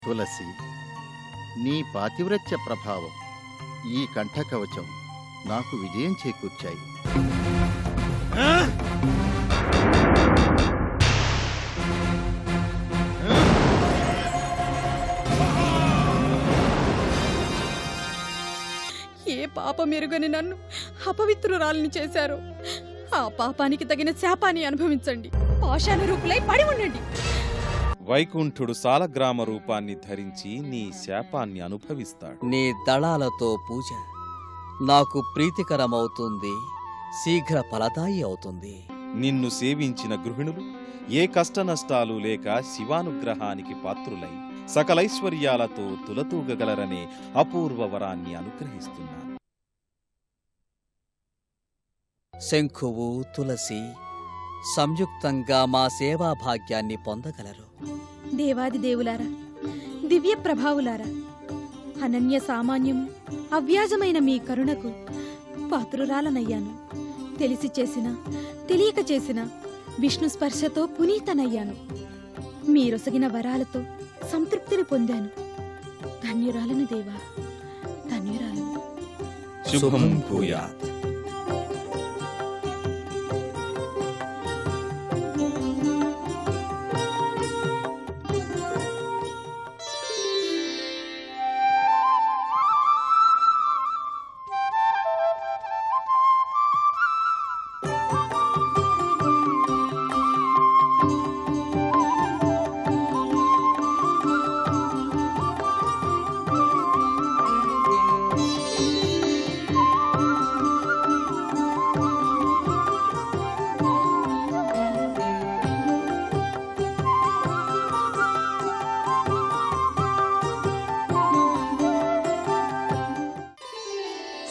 తులసి, నీ పాతివ్రత్య ప్రభావం, ఈ కంఠకవచం నాకు విజయం చేకూర్చాయి. ఏ పాపమెరుగని నన్ను అపవిత్రురాలిని చేశారో ఆ పాపానికి తగిన శాపాన్ని అనుభవించండి. పాషాణ రూపులై పడి ఉండండి. వైకుంఠుడు సాలగ్రామ రూపాన్ని ధరించి నీ శాపాన్ని అనుభవిస్తాడు. నీ దళాలతో పూజ నాకు ప్రీతికరమవుతుంది, శీఘ్ర ఫలదాయి అవుతుంది. నిన్ను సేవించిన గృహిణులు ఏ కష్టనష్టాలు లేక శివానుగ్రహానికి పాత్రులై సకలైశ్వర్యాలతో తులతూగగలరనే అపూర్వ వరాన్ని అనుగ్రహిస్తున్నాను. శంఖువు, తులసి సంయుక్తంగా మా సేవా భాగ్యాన్ని పొందగలరు. దేవాది దేవులారా, దివ్య ప్రభావులారా, అనన్య సామాన్యము అవ్యాజమైన మీ కరుణకు పాత్రురాలనయ్యాను. తెలిసి చేసిన తెలియక చేసిన విష్ణు స్పర్శతో పునీతనయ్యాను. మీరొసగిన వరాలతో సంతృప్తిని పొందాను. ధన్యురాలను దేవా, ధన్యురాలను. శుభం భూయాత్.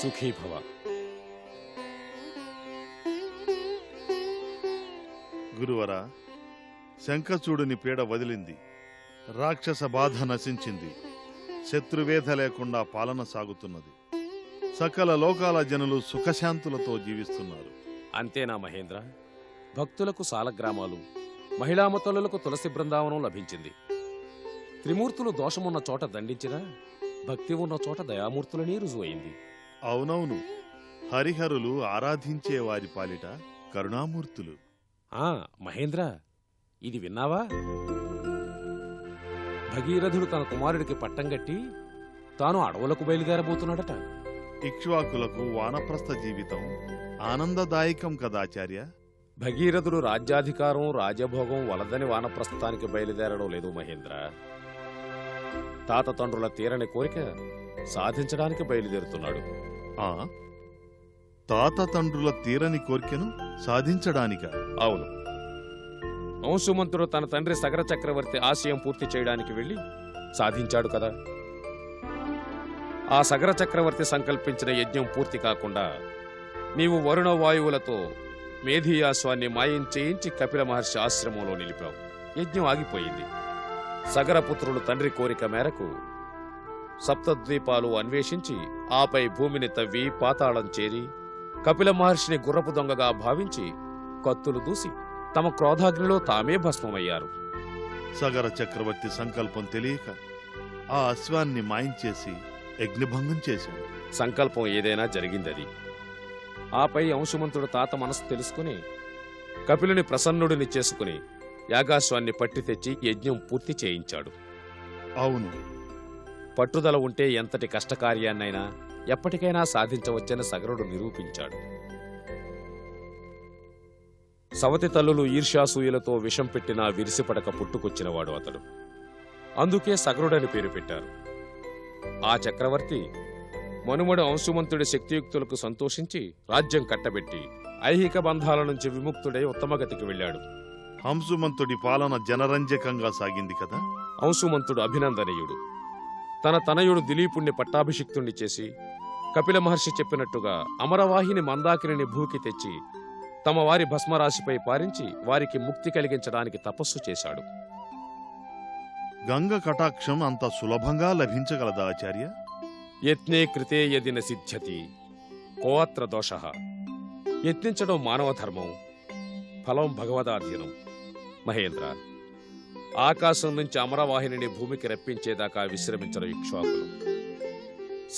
సుఖీ భవ. గురువరా, శంఖచూడుని పీడ వదిలింది, రాక్షస బాధ నశించింది, శత్రువేధ లేకుండా పాలన సాగుతున్నది. సకల లోకాల జనులు సుఖశాంతులతో జీవిస్తున్నారు. అంతేనా మహేంద్ర? భక్తులకు సాలగ్రామాలు, మహిళామతలులకు తులసి బృందావనం లభించింది. త్రిమూర్తులు దోషమున్న చోట దండించినా భక్తి ఉన్న చోట దయామూర్తులని రుజువైంది. అవునవును, హరిహరులు ఆరాధించే వారి పాలిట కరుణామూర్తులు. మహేంద్ర, ఇది విన్నావా? భగీరథుడు తన కుమారుడికి పట్టం గట్టి తాను అడవులకు బయలుదేరబోతున్నాడట. ఇక్ష్వాకులకు వానప్రస్థ జీవితం ఆనందదాయకం కదాచార్య. భగీరథుడు రాజ్యాధికారం రాజభోగం వలదని వానప్రస్థానికి బయలుదేరడం లేదు మహేంద్ర. తాత తండ్రుల తీరని కోరిక సాధించడానికి బయలుదేరుతున్నాడు. తాత తండ్రుల తీరని కోరికను సాధించడానిక? అవును. అంశుమంతుడు తన తండ్రి సగర చక్రవర్తి ఆశయం పూర్తి చేయడానికి వెళ్లి సాధించాడు కదా. ఆ సగర చక్రవర్తి సంకల్పించిన యజ్ఞం పూర్తి కాకుండా నీవు వరుణ వాయువులతో మేధీయాశ్వాన్ని మాయం చేయించి కపిల మహర్షి ఆశ్రమంలో నిలిపావు. యజ్ఞం ఆగిపోయింది. సగరపుత్రులు తండ్రి కోరిక మేరకు సప్తద్వీపాలు అన్వేషించి ఆపై భూమిని తవ్వి పాతాళం చేరి కపిల మహర్షిని గుర్రపు దొంగగా భావించి కత్తులు దూసి తమ క్రోధాగ్నిలో తామే భస్మమయ్యారు. సగర చక్రవర్తి సంకల్పం తెలియక ఆ అశ్వాన్ని మాయించేసి యజ్ఞభంగం చేశాడు. సంకల్పం ఏదైనా జరిగిందది. ఆపై అంశుమంతుడు తాత మనసు తెలుసుకుని కపిలుని ప్రసన్నుడిని చేసుకుని యాగాశ్వాన్ని పట్టి తెచ్చి యజ్ఞం పూర్తి చేయించాడు. అవును, పట్టుదల ఉంటే ఎంతటి కష్టకార్యాన్నైనా ఎప్పటికైనా సాధించవచ్చని సగరుడు నిరూపించాడు. సవతి తల్లులు ఈర్ష్యాసూయులతో విషం పెట్టినా విరిసిపడక పుట్టుకొచ్చినవాడు అతడు. అందుకే సగరుడని పేరు పెట్టారు. ఆ చక్రవర్తి మనుమడు అంశుమంతుడి శక్తియుక్తులకు సంతోషించి రాజ్యం కట్టబెట్టి ఐహిక బంధాల నుంచి విముక్తుడై ఉత్తమగతికి వెళ్ళాడు. హంసుమంతుడి పాలన జనరంజకంగా సాగింది కదా. అంశుమంతుడు అభినందనీయుడు. తన తనయుడు దిలీపుణ్ణి పట్టాభిషిక్తుణ్ణి చేసి కపిల మహర్షి చెప్పినట్టుగా అమరవాహిని మందాకిని భూకి తెచ్చి తమ వారి భస్మరాశిపై పారించి వారికి ముక్తి కలిగించడానికి తపస్సు చేశాడు. గంగ కటాక్షం అంత సులభంగా లభించగలదా ఆచార్య? యత్నే కృతే యదిన సిద్ధ్యతి కోత్ర దోషః. యత్నించడం మానవ ధర్మం, ఫలం భగవదాధీనం. మహేంద్ర, ఆకాశం నుంచి అమరవాహిని భూమికి రప్పించేదాకా విశ్రమించరు ఇక్ష్వాకులు.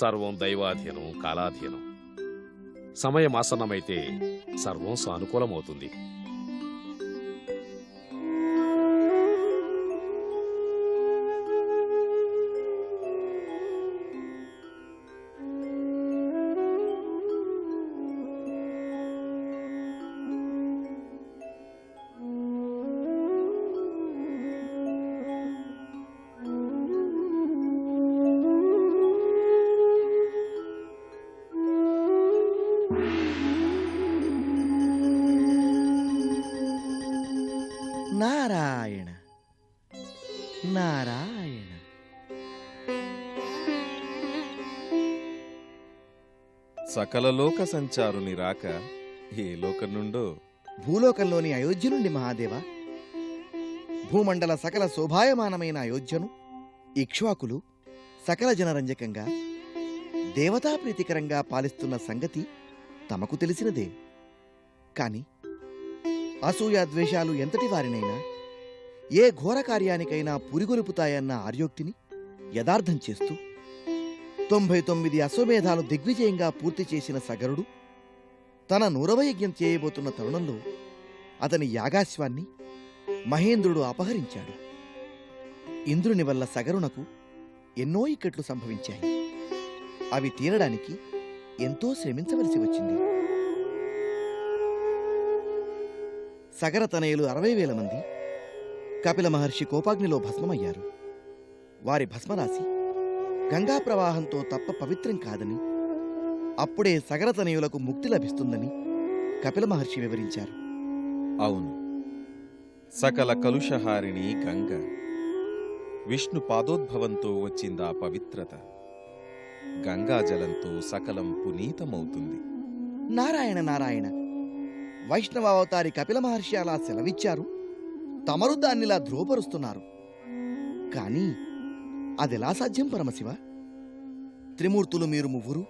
సర్వం దైవాధీనం, కాలాధీనం. సమయం ఆసన్నమైతే సర్వం సానుకూలమవుతుంది. నారాయణ నారాయణ. సకల లోక సంచారుని రాక ఏ లోకం నుండో. భూలోకంలోని అయోధ్య నుండి మహాదేవ. భూమండల సకల శోభాయమానమైన అయోధ్యను ఇక్ష్వాకులు సకల జనరంజకంగా దేవతాప్రీతికరంగా పాలిస్తున్న సంగతి తమకు తెలిసినదే. కాని అసూయ ద్వేషాలు ఎంతటి వారినైనా ఏ ఘోర కార్యానికైనా పురిగొలుపుతాయన్న ఆర్యోక్తిని యథార్థం చేస్తూ 99 అశ్వమేధాలు దిగ్విజయంగా పూర్తి చేసిన సగరుడు తన 100వ యజ్ఞం చేయబోతున్న తరుణంలో అతని యాగాశ్వాన్ని మహేంద్రుడు అపహరించాడు. ఇంద్రుని వల్ల సగరునకు ఎన్నో ఇక్కట్లు సంభవించాయి. అవి తీరడానికి ఎంతో శ్రమించవలసి వచ్చింది. సగరతనయులు 60,000 మంది కపిల మహర్షి కోపాగ్నిలో భస్మమయ్యారు. వారి భస్మరాశి గంగా ప్రవాహంతో తప్ప పవిత్రం కాదని, అప్పుడే సగరతనయులకు ముక్తి లభిస్తుందని కపిల మహర్షి వివరించారు. అవును, సకల కలుషహారిణి గంగ. విష్ణు పాదోద్భవంతో వచ్చిందా పవిత్రత. గంగాజలంతో సకలం పునీతమవుతుంది. నారాయణ నారాయణ. వైష్ణవావతారి కపిల మహర్షి అలా సెలవిచ్చారు. తమరు దాన్నిలా ధ్రువపరుస్తున్నారు. కానీ అదెలా సాధ్యం పరమశివ? త్రిమూర్తులు మీరు ముగ్గురు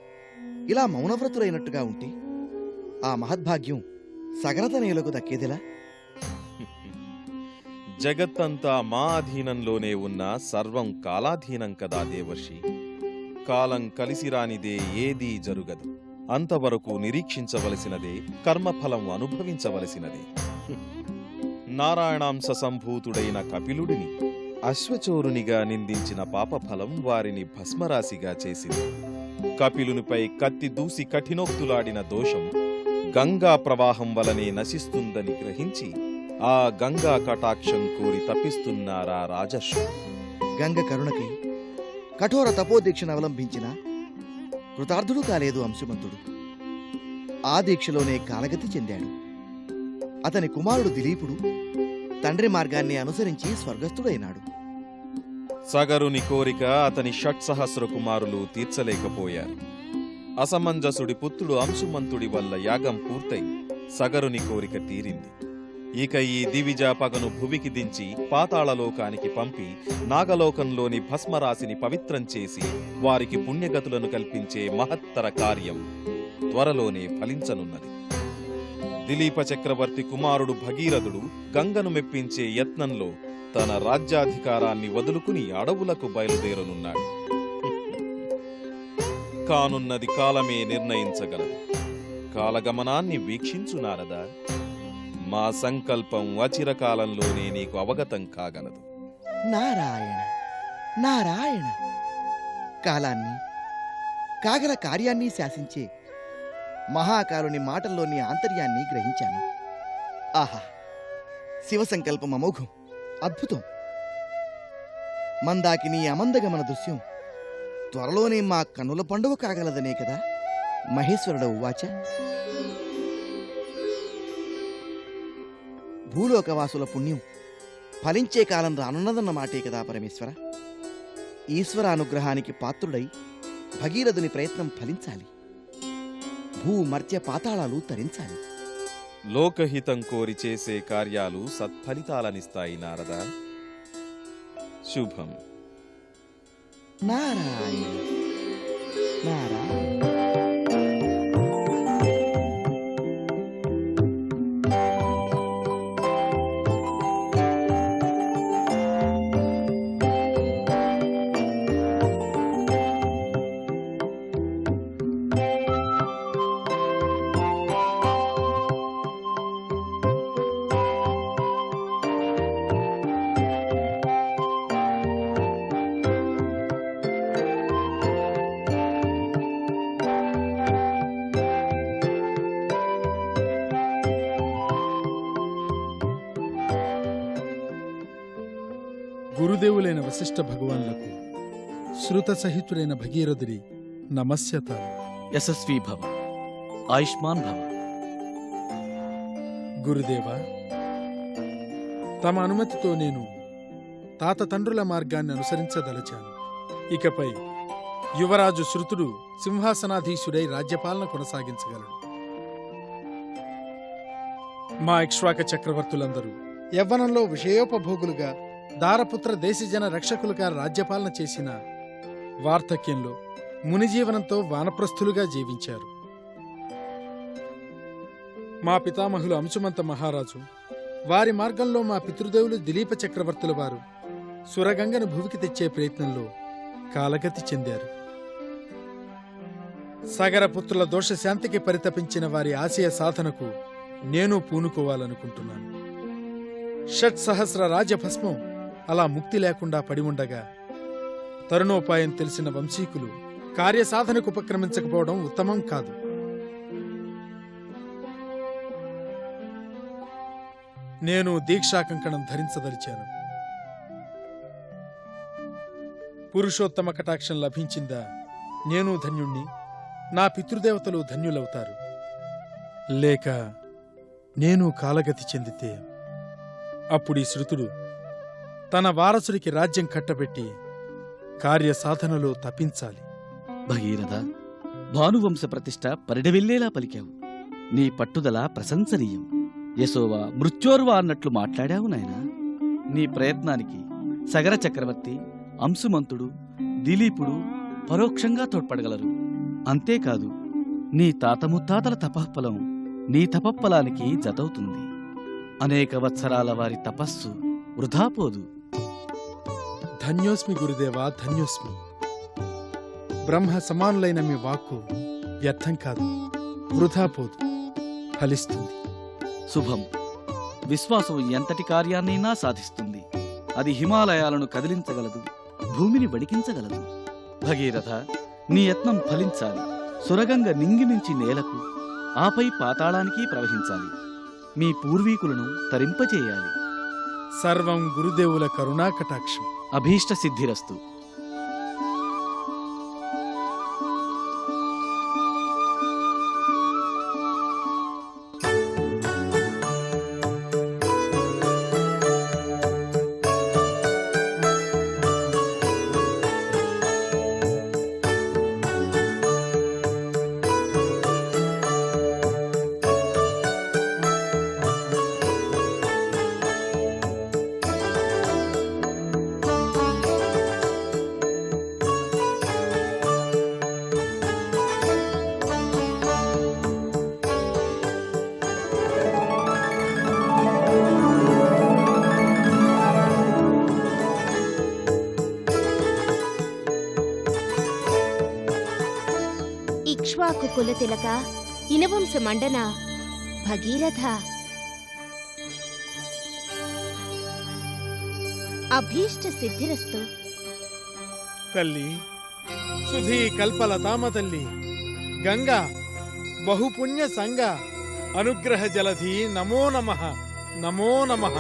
ఇలా మౌనవ్రతులైనట్టుగా ఉంటే ఆ మహద్భాగ్యం సగరతనయులకు దక్కేదిలా? జగత్తంతా మా అధీనంలోనే ఉన్న సర్వం కాలాధీనం కదా దేవర్షి. కాలం కలిసిరానిదే ఏదీ జరుగదు. అంతవరకు నిరీక్షించవలసినదే, కర్మఫలం అనుభవించవలసినదే. నారాయణాంశ సంభూతుడైన కపిలుడిని అశ్వచోరునిగా నిందించిన పాపఫలం వారిని భస్మరాశిగా చేసింది. కపిలునిపై కత్తి దూసి కఠినోక్తులాడిన దోషం గంగా ప్రవాహం వలనే నశిస్తుందని గ్రహించి ఆ గంగా కటాక్షం కోరి తప్పిస్తున్నారా రాజర్షి. గంగ కరుణకై కఠోర తపోదీక్షను అవలంబించిన కృతార్థుడు కాలేదు అంశుమంతుడు. ఆ దీక్షలోనే కాలగతి చెందాడు. అతని కుమారుడు దిలీపుడు తండ్రి మార్గాన్ని అనుసరించి స్వర్గస్థుడైనాడు. సగరుని కోరిక అతని షట్సహస్ర కుమారులు తీర్చలేకపోయారు. అసమంజసుడి పుత్రుడు అంశుమంతుడి వల్ల యాగం పూర్తయి సగరుని కోరిక తీరింది. ఇక ఈ దివిజ పగను భువికి దించి పాతాళలోకానికి పంపి నాగలోకంలోని భస్మరాశిని పవిత్రం చేసి వారికి పుణ్యగతులను కల్పించే మహత్తర కార్యం త్వరలోనే ఫలించనున్నది. దిలీప చక్రవర్తి కుమారుడు భగీరథుడు గంగను మెప్పించే యత్నంలో తన రాజ్యాధికారాన్ని వదులుకుని అడవులకు బయలుదేరనున్నాడు. కానున్నది కాలమే నిర్ణయించగలదు. కాలగమనాన్ని వీక్షించు నారదా. మా సంకల్పం అచిరకాలంలోనే నీకు అవగతం కాగలదు. నారాయణ నారాయణ. కాలాన్ని కాగల కార్యాన్ని శాసించే మహాకాలుని మాటల్లోని ఆంతర్యాన్ని గ్రహించాను. ఆహా, శివ సంకల్పం అమోఘం, అద్భుతం. మందాకిని అమందగమన దృశ్యం త్వరలోనే మా కన్నుల పండుగ కాగలదనే కదా మహేశ్వరుడు ఉవాచ. భూలోకవాసుల పుణ్యం ఫలించే కాలం రానున్నదన్న మాటే కదా పరమేశ్వర. ఈశ్వరానుగ్రహానికి పాత్రుడై భగీరథుని ప్రయత్నం ఫలించాలి. భూమర్త్య పాతాళాలు తరించాలి. లోకహితం కోరి చేసే కార్యాలు సత్ఫలితాలనిస్తాయి నారదా. శుభం. నారాయణ నారాయణ. పితృదేవులైన వశిష్ఠ భగవాన్లకు శృత సహితుడైన భగీరథుడి నమస్యత. యశస్వీ భవ, ఆయుష్మాన్ భవ. గురుదేవా, తమ అనుమతితో నేను తాత తండ్రుల మార్గాన్ని అనుసరించదలచాను. ఇకపై యువరాజు శృతుడు సింహాసనాధీశుడై రాజ్యపాలన కొనసాగించగలడు. మా ఇక్ష్వాక చక్రవర్తులందరూ యవ్వనంలో విషయోపభోగులుగా, దారపుత్ర దేశజన రక్షకులుగా రాజ్యపాలన చేసిన వార్ధక్యంలో మునిజీవనంతో వానప్రస్థులుగా జీవించారు. మా పితామహులు అంశుమంత మహారాజు, వారి మార్గంలో మా పితృదేవులు దిలీప చక్రవర్తుల వారు సురగంగను భువికి తెచ్చే ప్రయత్నంలో కాలగతి చెందారు. సగరపుత్రుల దోషశాంతికి పరితపించిన వారి ఆశయ సాధనకు నేను పూనుకోవాలనుకుంటున్నాను. షట్సహస్ర రాజభస్మం అలా ముక్తి లేకుండా పడి ఉండగా తరుణోపాయం తెలిసిన వంశీకులు కార్యసాధనకు ఉపక్రమించకపోవడం ఉత్తమం కాదు. నేను దీక్షాకంకణం ధరించదలిచాను. పురుషోత్తమ కటాక్షం లభించిందా నేను ధన్యుణ్ణి, నా పితృదేవతలు ధన్యులవుతారు. లేక నేను కాలగతి చెందితే అప్పుడీ శృతుడు తన వారసుడికి రాజ్యం కట్టబెట్టి కార్యసాధనలో తప్పించాలి. భగీరథ, భానువంశ ప్రతిష్ట పరిడవిల్లేలా పలికావు. నీ పట్టుదల ప్రశంసనీయం. యశోవా మృత్యోర్వా అన్నట్లు మాట్లాడావు నాయనా. నీ ప్రయత్నానికి సగర చక్రవర్తి, అంశుమంతుడు, దిలీపుడు పరోక్షంగా తోడ్పడగలరు. అంతేకాదు, నీ తాత ముత్తాతల తపఃఫలం నీ తపఃఫలానికి జతవుతుంది. అనేక వత్సరాల వారి తపస్సు వృధాపోదు. ధన్యోస్మి గురుదేవా, ధన్యోస్మి. బ్రహ్మ సమానులైన మీ వాక్కు వ్యర్థం కాదు, వృధా పోదు, ఫలిస్తుంది. శుభం. విశ్వాసం ఎంతటి కార్యాన్నైనా సాధిస్తుంది. అది హిమాలయాలను కదిలించగలదు, భూమిని వణికించగలదు. భగీరథ, నీ యత్నం ఫలించాలి. సురగంగ నింగిమించి నేలకు, ఆపై పాతాళానికి ప్రవహించాలి. మీ పూర్వీకులను తరింపచేయాలి. సర్వం గురుదేవుల కరుణాకటాక్షం. అభీష్ట సిద్ధిరస్తు. ఇక్ష్వాకు కులతిలక, ఇనవంశ మండన భగీరథ, అభీష్ట సిద్ధిరస్తు. తల్లి సుధీ కల్పలతామ తల్లి, గంగా బహుపుణ్య సంగ, అనుగ్రహ జలధి, నమో నమః, నమో నమః.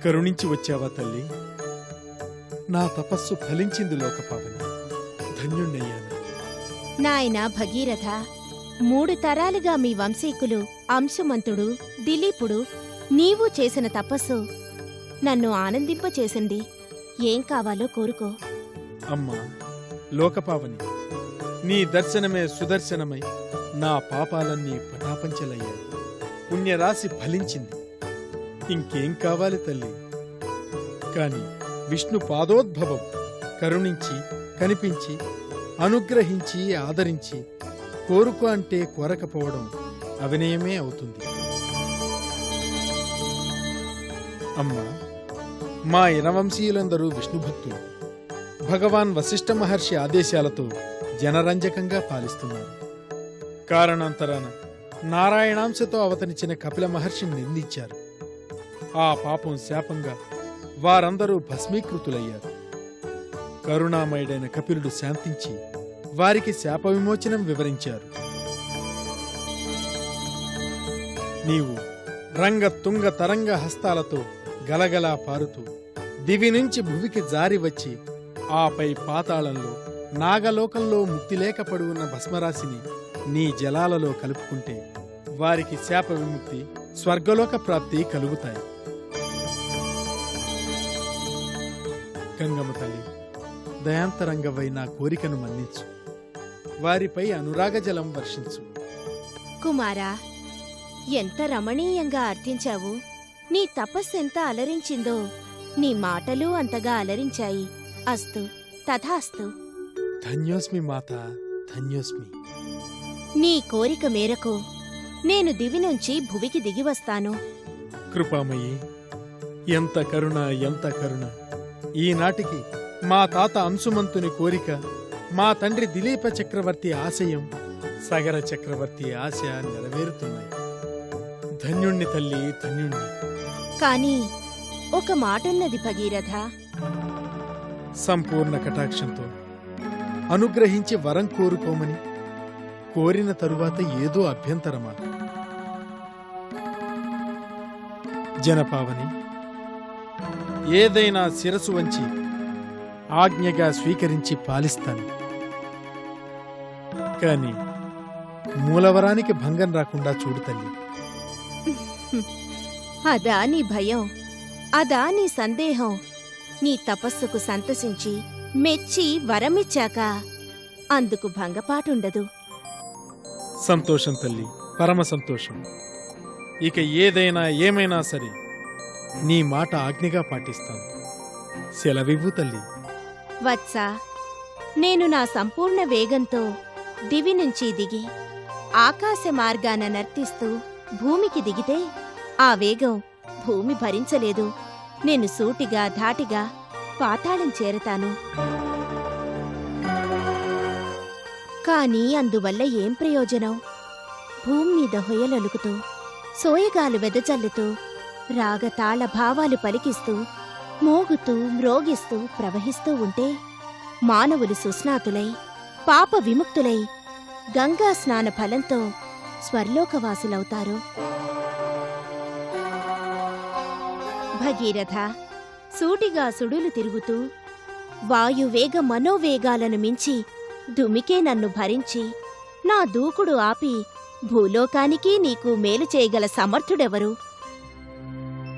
కరుణించి వచ్చావా తల్లి? నా తపస్సు ఫలించింది లోకపావన, ధన్యుణ్ణయ్యాను. నాయనా భగీరథ, 3 తరాలుగా మీ వంశీకులు అంశుమంతుడు, దిలీపుడు, నీవు చేసిన తపస్సు నన్ను ఆనందింపచేసింది. ఏం కావాలో కోరుకో. అమ్మా లోకపావని, నీ దర్శనమే సుదర్శనమై నా పాపాలన్నీ పటాపంచలయ్యాయి. పుణ్యరాశి ఫలించింది. ఇంకేం కావాలి తల్లి? కాని విష్ణు పాదోద్భవం కరుణించి, కనిపించి, అనుగ్రహించి, ఆదరించి కోరుకో అంటే కోరకపోవడం అవినయమే అవుతుంది. అమ్మా, మా ఇనవంశీయులందరూ విష్ణుభక్తులు. భగవాన్ వశిష్ఠ మహర్షి ఆదేశాలతో జనరంజకంగా పాలిస్తున్నారు. కారణాంతరాన నారాయణాంశతో అవతరించిన కపిల మహర్షిని నిందించారు. ఆ పాపం శాపంగా వారందరూ భస్మీకృతులయ్యారు. కరుణామయుడైన కపిలుడు శాంతించి వారికి శాప విమోచనం వివరించారు. నీవు రంగ తుంగ తరంగ హస్తాలతో గలగలా పారుతూ దివి నుంచి భువికి జారి వచ్చి ఆపై పాతాళంలో నాగలోకంలో ముక్తి లేక పడి ఉన్న భస్మరాశిని నీ జలాలలో కలుపుకుంటే వారికి శాప విముక్తి, స్వర్గలోక ప్రాప్తి కలుగుతాయి. గంగమ్మ తల్లి, దయాంతరంగవై నా కోరికను మన్నించు. వారిపై అనురాగ జలం వర్షించు. కుమారా, ఎంత రమణీయంగా అర్థించావు. నీ తపస్సెంత అలరించిందో నీ మాటలు అంతగా అలరించాయి. అస్తు తథాస్తు. ధన్యోస్మి మాత, ధన్యోస్మి. నీ కోరిక మేరకు నేను దివి నుంచి భువికి దిగివస్తాను. కృపామయ్యి, ఎంత కరుణ, ఎంత కరుణ. ఈనాటికి మా తాత అంశుమంతుని కోరిక, మా తండ్రి దిలీప చక్రవర్తి ఆశయం, సగర చక్రవర్తి ఆశ నెరవేరుతున్నాయి. ధన్యుణ్ణి తల్లి, ధన్యుణ్ణి. కాని ఒక మాటున్నది భగీరథ. సంపూర్ణ కటాక్షంతో అనుగ్రహించి వరం కోరుకోమని కోరిన తరువాత ఏదో అభ్యంతరమా? జనపావని, ఏదైనా శిరసు వంచి ఆజ్ఞగా స్వీకరించి పాలిస్తాను. కాని మూలవరానికి భంగం రాకుండా చూడు తల్లి. అదా నీ భయం, అదా నీ సందేహం. నీ తపస్సుకు సంతసించి మెచ్చి వరమిచ్చాక అందుకు భంగపాటుండదు. సంతోషం తల్లి, పరమ సంతోషం. ఇక ఏదైనా ఏమైనా సరే నీ మాట ఆజ్ఞగా పాటిస్తాను. సెలవివ్వు తల్లి. వత్సా, నేను నా సంపూర్ణ వేగంతో దివి నుంచి దిగి ఆకాశ మార్గాన నర్తిస్తూ భూమికి దిగితే ఆ వేగం భూమి భరించలేదు. నేను సూటిగా ధాటిగా పాతాళం చేరతాను. కాని అందువల్ల ఏం ప్రయోజనం? భూమి మీద హొయలొలుకుతూ సోయగాలు వెదజల్లుతూ రాగతాళ భావాలు పలికిస్తూ మోగుతూ మ్రోగిస్తూ ప్రవహిస్తూ ఉంటే మానవులు సుస్నాతులై పాప విముక్తులై గంగా స్నాన ఫలంతో స్వర్లోకవాసులవుతారు. భగీరథ, సూటిగా సుడులు తిరుగుతూ వాయువేగ మనోవేగాలను మించి దుమికే నన్ను భరించి నా దూకుడు ఆపి భూలోకానికి నీకు మేలు చేయగల సమర్థుడెవరు?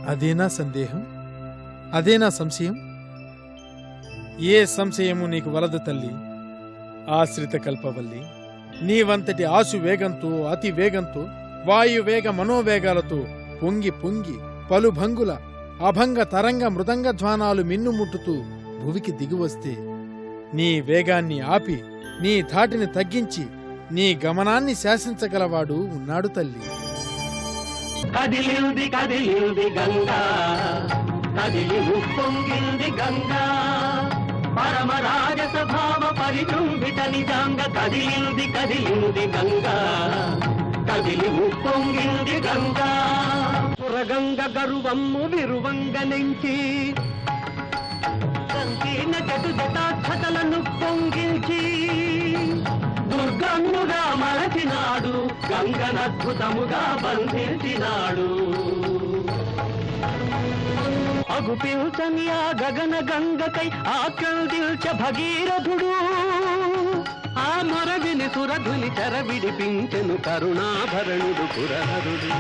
అదేనా సందేహం? అదేనా సంశయం? ఏ సంశయము నీకు వలదు తల్లి. ఆశ్రిత కల్పవల్లి, నీవంతటి ఆశు వేగంతో అతి వేగంతో వాయువేగ మనోవేగాలతో పొంగి పొంగి పలుభంగుల అభంగ తరంగ మృదంగ ధ్వానాలు మిన్నుముట్టుతూ భువికి దిగివస్తే నీ వేగాన్ని ఆపి నీ ధాటిని తగ్గించి నీ గమనాన్ని శాసించగలవాడు ఉన్నాడు తల్లి. కదిలింది కదిలింది గంగా, కదిలి ఉప్పొంగింది గంగా, పరమ రాజస భావ పరిచుంబిత నిజాంగ. కదిలింది కదిలింది గంగా, కదిలి ఉప్పొంగింది గంగా. పురగంగ గరువమ్ము విరువంగ నుంచి సంకీర్ణ జటు జటాక్షతలను పొంగిల్చి దుర్గమ్ముగా మలచినాడు, గంగనద్భుతముగా బంధించినాడు. అగుపించని ఆ గగన గంగకై ఆక్రందిల్చ భగీరథుడు, ఆ మొరవిని సురధుని చెర విడిపించెను కరుణాభరణుడు పురహరుడు.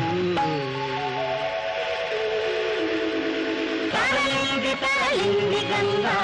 తరలింది తరలింది గంగా,